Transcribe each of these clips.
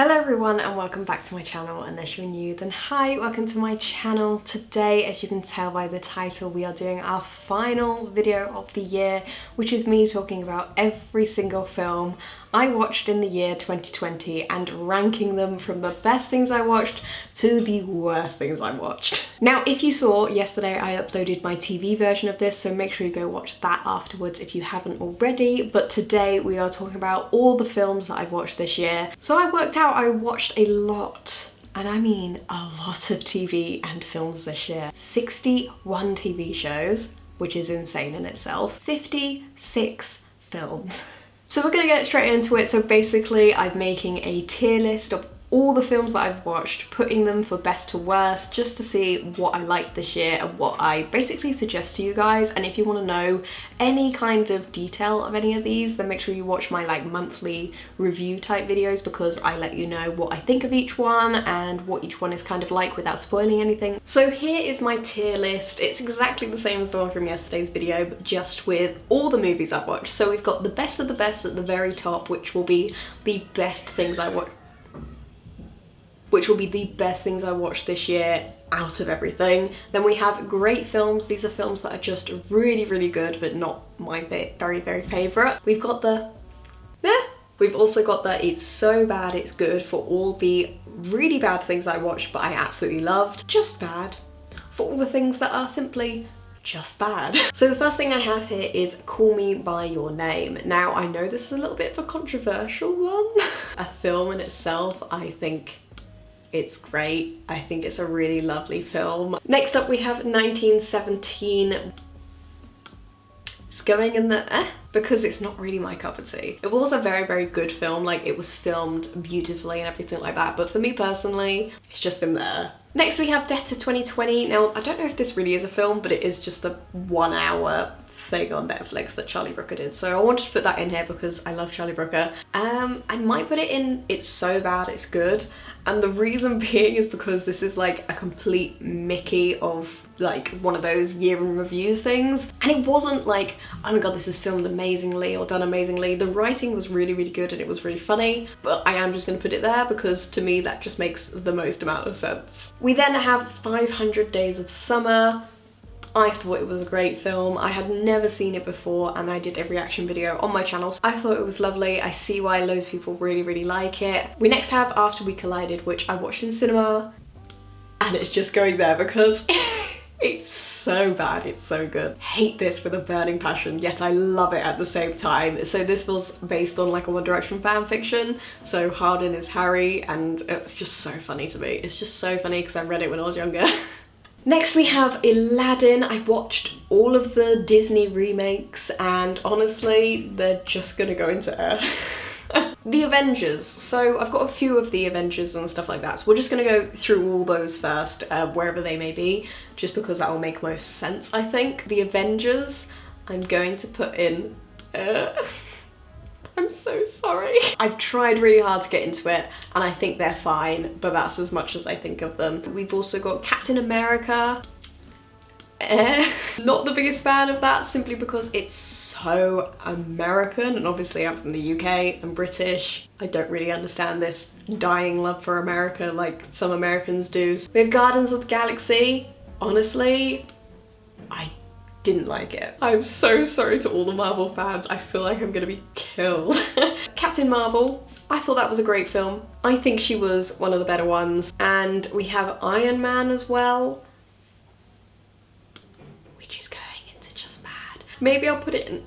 Hello everyone and welcome back to my channel. Unless you're new, then hi, welcome to my channel. Today, as you can tell by the title, we are doing our final video of the year, which is me talking about every single film I watched in the year 2020 and ranking them from the best things I watched to the worst things I watched. Now, if you saw yesterday, I uploaded my TV version of this, so make sure you go watch that afterwards if you haven't already. But today we are talking about all the films that I've watched this year. So I worked out I watched a lot, and I mean a lot of TV and films this year. 61 TV shows, which is insane in itself. 56 films. So we're gonna get straight into it. So basically I'm making a tier list of all the films that I've watched, putting them for best to worst, just to see what I liked this year and what I basically suggest to you guys. And if you want to know any kind of detail of any of these, then make sure you watch my monthly review type videos, because I let you know what I think of each one and what each one is kind of like without spoiling anything. So here is my tier list. It's exactly the same as the one from yesterday's video, but just with all the movies I've watched. So we've got the best of the best at the very top, which will be the best things I watched. This year out of everything. Then we have great films. These are films that are just really, really good, but not my very, very favourite. We've got the We've also got the it's so bad it's good, for all the really bad things I watched but I absolutely loved. Just bad for all the things that are simply just bad. So the first thing I have here is Call Me By Your Name. Now, I know this is a little bit of a controversial one. A film in itself, I think it's great. I think it's a really lovely film. Next up we have 1917. It's going in the because it's not really my cup of tea. It was a very, very good film. It was filmed beautifully and everything like that, but for me personally, it's just in there. Next we have Death to 2020. Now, I don't know if this really is a film, but it is just a 1 hour thing on Netflix that Charlie Brooker did. So I wanted to put that in here because I love Charlie Brooker. I might put it in It's So Bad It's Good. And the reason being is because this is a complete Mickey of one of those year in reviews things. And it wasn't oh my god, this is filmed amazingly or done amazingly. The writing was really, really good and it was really funny, but I am just gonna put it there because to me that just makes the most amount of sense. We then have 500 Days of Summer. I thought it was a great film. I had never seen it before and I did a reaction video on my channel. So I thought it was lovely. I see why loads of people really, really like it. We next have After We Collided, which I watched in cinema, and it's just going there because it's so bad, it's so good. Hate this with a burning passion, yet I love it at the same time. So this was based on a One Direction fan fiction. So Harden is Harry, and it's just so funny to me. It's just so funny because I read it when I was younger. Next we have Aladdin. I watched all of the Disney remakes and honestly, they're just gonna go into air. The Avengers. So I've got a few of the Avengers and stuff like that. So we're just gonna go through all those first, wherever they may be, just because that will make most sense, I think. The Avengers, I'm going to put in, I'm so sorry. I've tried really hard to get into it and I think they're fine, but that's as much as I think of them. We've also got Captain America. Not the biggest fan of that, simply because it's so American, and obviously I'm from the UK, I'm British. I don't really understand this dying love for America like some Americans do. We have Guardians of the Galaxy. Honestly, I didn't like it. I'm so sorry to all the Marvel fans. I feel like I'm gonna be killed. Captain Marvel. I thought that was a great film. I think she was one of the better ones. And we have Iron Man as well, which is going into just bad. Maybe I'll put it in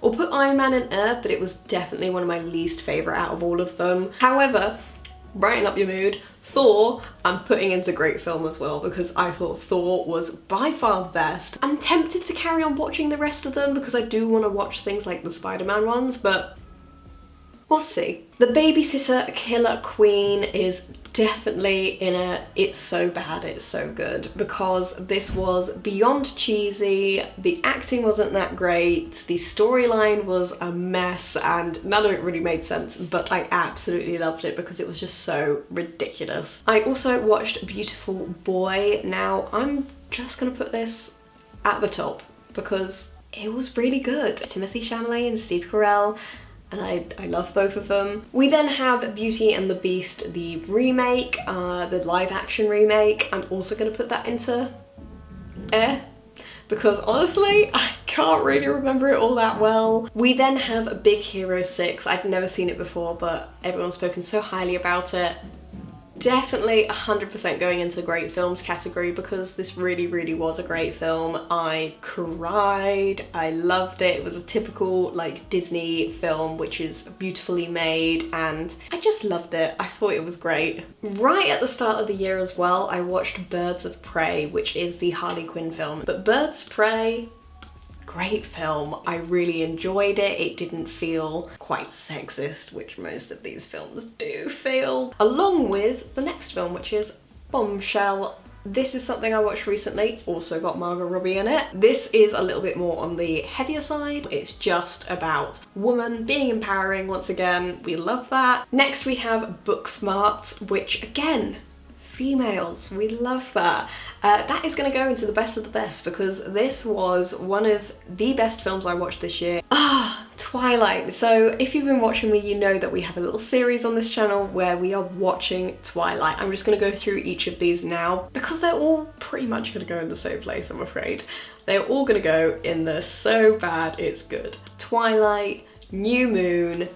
or put Iron Man in but it was definitely one of my least favorite out of all of them. However, brighten up your mood. Thor, I'm putting into great film as well, because I thought Thor was by far the best. I'm tempted to carry on watching the rest of them because I do want to watch things like the Spider-Man ones, but we'll see. The Babysitter Killer Queen is definitely in a It's So Bad It's So Good, because this was beyond cheesy, the acting wasn't that great, the storyline was a mess and none of it really made sense, but I absolutely loved it because it was just so ridiculous. I also watched Beautiful Boy. Now I'm just gonna put this at the top because it was really good. Timothy Chalamet and Steve Carell. and I love both of them. We then have Beauty and the Beast, the remake, the live action remake. I'm also gonna put that into because honestly, I can't really remember it all that well. We then have Big Hero 6. I'd never seen it before, but everyone's spoken so highly about it. Definitely 100% going into great films category because this really, really was a great film. I cried, I loved it. It was a typical like Disney film, which is beautifully made, and I just loved it. I thought it was great. Right at the start of the year as well, I watched Birds of Prey, which is the Harley Quinn film. But Birds of Prey, great film. I really enjoyed it. It didn't feel quite sexist, which most of these films do feel. Along with the next film, which is Bombshell. This is something I watched recently, also got Margot Robbie in it. This is a little bit more on the heavier side. It's just about woman being empowering once again. We love that. Next we have Booksmart, which again, females, we love that. That is going to go into the best of the best because this was one of the best films I watched this year. Twilight. So if you've been watching me, you know that we have a little series on this channel where we are watching Twilight. I'm just going to go through each of these now because they're all pretty much going to go in the same place, I'm afraid. They're all going to go in the so bad it's good. Twilight, New Moon,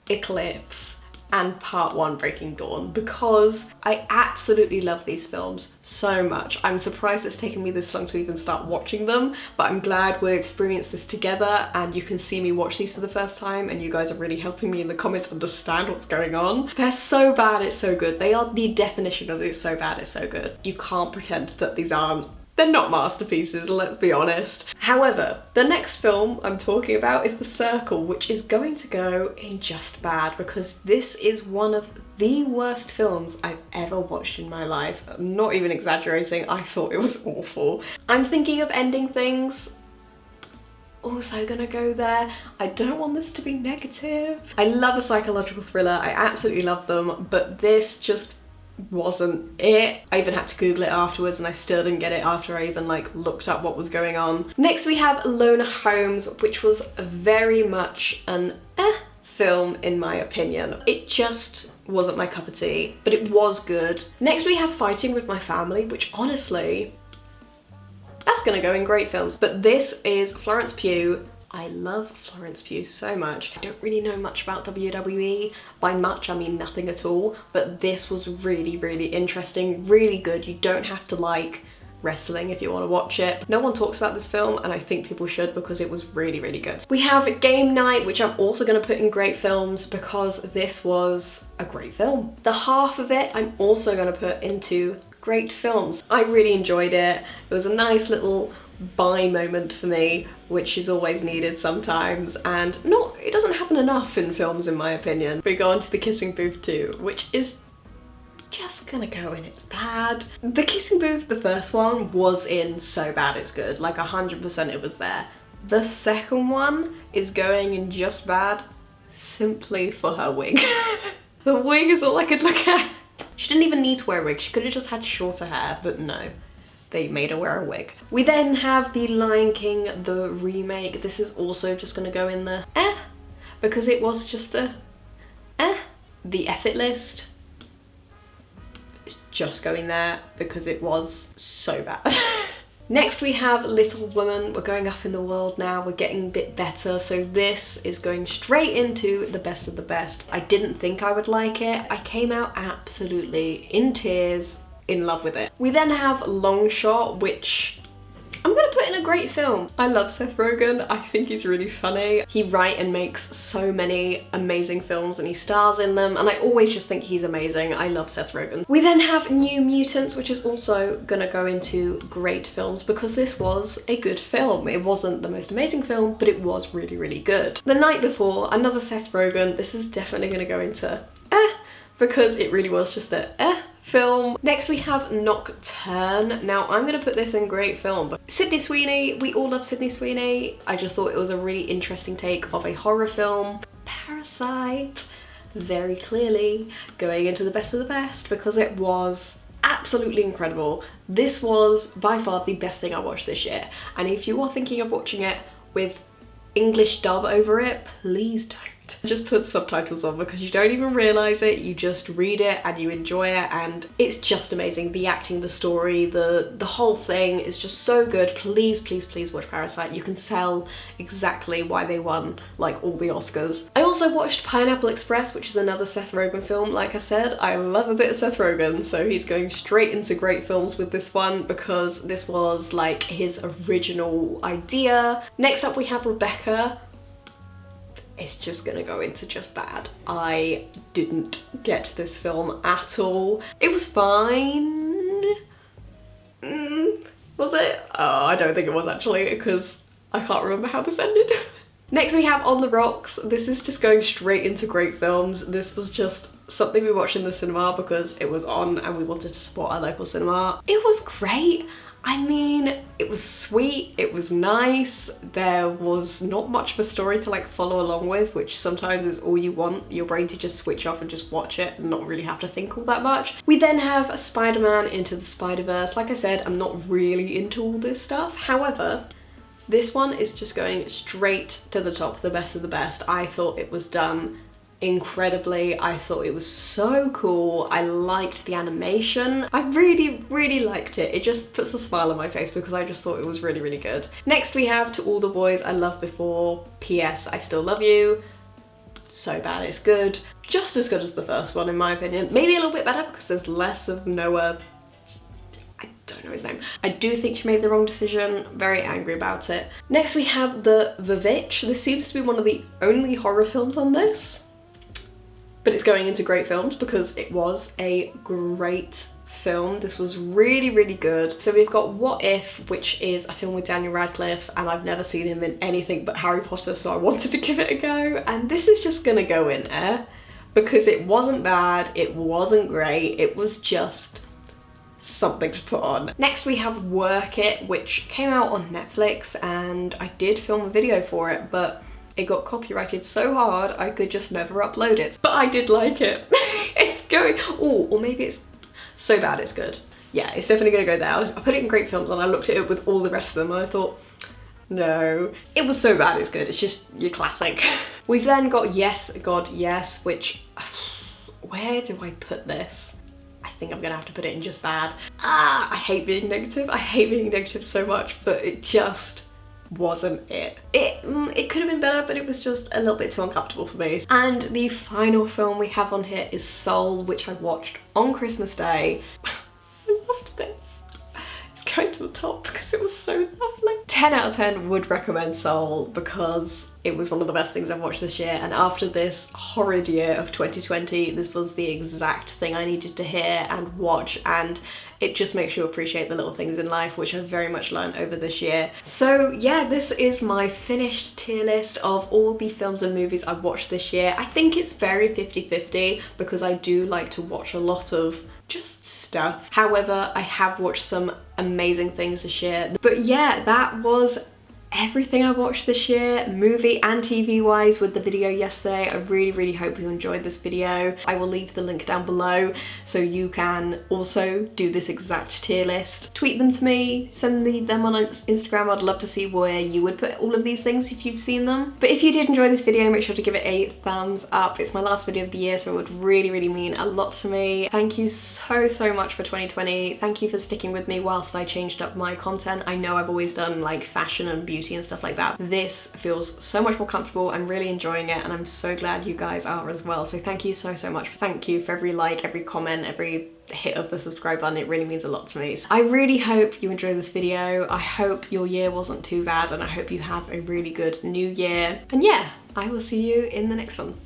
Eclipse, and part 1 Breaking Dawn, because I absolutely love these films so much. I'm surprised it's taken me this long to even start watching them, but I'm glad we experienced this together and you can see me watch these for the first time and you guys are really helping me in the comments understand what's going on. They're so bad it's so good. They are the definition of it's so bad it's so good. You can't pretend that these aren't. They're not masterpieces, let's be honest. However, the next film I'm talking about is The Circle, which is going to go in just bad because this is one of the worst films I've ever watched in my life. I'm not even exaggerating, I thought it was awful. I'm thinking of ending things. Also gonna go there. I don't want this to be negative. I love a psychological thriller, I absolutely love them, but this just wasn't it. I even had to Google it afterwards and I still didn't get it after I even like looked up what was going on. Next we have Enola Holmes, which was very much an film in my opinion. It just wasn't my cup of tea, but it was good. Next we have Fighting with My Family, which honestly, that's gonna go in great films. But this is Florence Pugh. I love Florence Pugh so much. I don't really know much about WWE. By much, I mean nothing at all. But this was really, really interesting, really good. You don't have to like wrestling if you want to watch it. No one talks about this film and I think people should because it was really, really good. We have Game Night, which I'm also going to put in great films because this was a great film. The half of it I'm also going to put into great films. I really enjoyed it. It was a nice little buy moment for me, which is always needed sometimes, and it doesn't happen enough in films in my opinion. We go on to The Kissing Booth 2, which is just gonna go in it's bad. The Kissing Booth, the first one, was in so bad it's good, like 100% it was there. The second one is going in just bad simply for her wig. The wig is all I could look at. She didn't even need to wear a wig, she could have just had shorter hair, but no. They made her wear a wig. We then have The Lion King, the remake. This is also just gonna go in the because it was just a The Effort List. It's just going there because it was so bad. Next we have Little Women. We're going up in the world now, we're getting a bit better, so this is going straight into the best of the best. I didn't think I would like it. I came out absolutely in tears, in love with it. We then have Long Shot, which I'm gonna put in a great film. I love Seth Rogen, I think he's really funny. He writes and makes so many amazing films and he stars in them and I always just think he's amazing. I love Seth Rogen. We then have New Mutants, which is also gonna go into great films because this was a good film. It wasn't the most amazing film, but it was really, really good. The Night Before, another Seth Rogen. This is definitely gonna go into because it really was just a film. Next we have Nocturne. Now I'm gonna put this in great film, but Sydney Sweeney, we all love Sydney Sweeney. I just thought it was a really interesting take of a horror film. Parasite, very clearly going into the best of the best because it was absolutely incredible. This was by far the best thing I watched this year. And if you are thinking of watching it with English dub over it, please don't. Just put subtitles on because you don't even realise it, you just read it and you enjoy it, and it's just amazing. The acting, the story, the whole thing is just so good. Please, please, please watch Parasite. You can tell exactly why they won like all the Oscars. I also watched Pineapple Express, which is another Seth Rogen film. Like I said, I love a bit of Seth Rogen, so he's going straight into great films with this one because this was like his original idea. Next up we have Rebecca. It's just gonna go into just bad. I didn't get this film at all. It was fine. Was it? Oh, I don't think it was actually, because I can't remember how this ended. Next we have On the Rocks. This is just going straight into great films. This was just something we watched in the cinema because it was on and we wanted to support our local cinema. It was great. I mean, it was sweet, it was nice, there was not much of a story to like follow along with, which sometimes is all you want, your brain to just switch off and just watch it and not really have to think all that much. We then have Spider-Man Into the Spider-Verse. Like I said, I'm not really into all this stuff. However, this one is just going straight to the top, the best of the best. I thought it was done incredibly. I thought it was so cool. I liked the animation. I really, really liked it. It just puts a smile on my face because I just thought it was really, really good. Next we have To All the Boys I Loved Before, P.S. I Still Love You. So bad it's good. Just as good as the first one in my opinion. Maybe a little bit better because there's less of Noah. I don't know his name. I do think she made the wrong decision. Very angry about it. Next we have The Vivitch. This seems to be one of the only horror films on this. But it's going into great films because it was a great film. This was really, really good. So we've got What If, which is a film with Daniel Radcliffe, and I've never seen him in anything but Harry Potter, so I wanted to give it a go. And this is just gonna go in there because it wasn't bad, it wasn't great, it was just something to put on. Next we have Work It, which came out on Netflix, and I did film a video for it, but it got copyrighted so hard I could just never upload it. But I did like it. It's going, oh, or maybe it's so bad it's good. Yeah, it's definitely gonna go there. I put it in great films and I looked at it with all the rest of them and I thought, no. It was so bad it's good, it's just your classic. We've then got Yes, God, Yes, which, where do I put this? I think I'm gonna have to put it in just bad. I hate being negative. I hate being negative so much, but it just wasn't it. It could have been better, but it was just a little bit too uncomfortable for me. And the final film we have on here is Soul, which I watched on Christmas Day. I loved this. It's going to the top because it was so lovely. 10 out of 10 would recommend Soul because it was one of the best things I've watched this year, and after this horrid year of 2020, this was the exact thing I needed to hear and watch, and it just makes you appreciate the little things in life, which I've very much learned over this year. So yeah, this is my finished tier list of all the films and movies I've watched this year. I think it's very 50-50 because I do like to watch a lot of just stuff. However, I have watched some amazing things this year. But yeah, that was everything I watched this year, movie and TV wise, with the video yesterday. I really, really hope you enjoyed this video. I will leave the link down below so you can also do this exact tier list. Tweet them to me, send me them on Instagram. I'd love to see where you would put all of these things if you've seen them. But if you did enjoy this video, make sure to give it a thumbs up. It's my last video of the year, so it would really, really mean a lot to me. Thank you so, so much for 2020. Thank you for sticking with me whilst I changed up my content. I know I've always done like fashion and beauty and stuff like that. This feels so much more comfortable. I'm really enjoying it and I'm so glad you guys are as well. So thank you so, so much. Thank you for every like, every comment, every hit of the subscribe button. It really means a lot to me. So I really hope you enjoyed this video. I hope your year wasn't too bad and I hope you have a really good new year. And yeah, I will see you in the next one.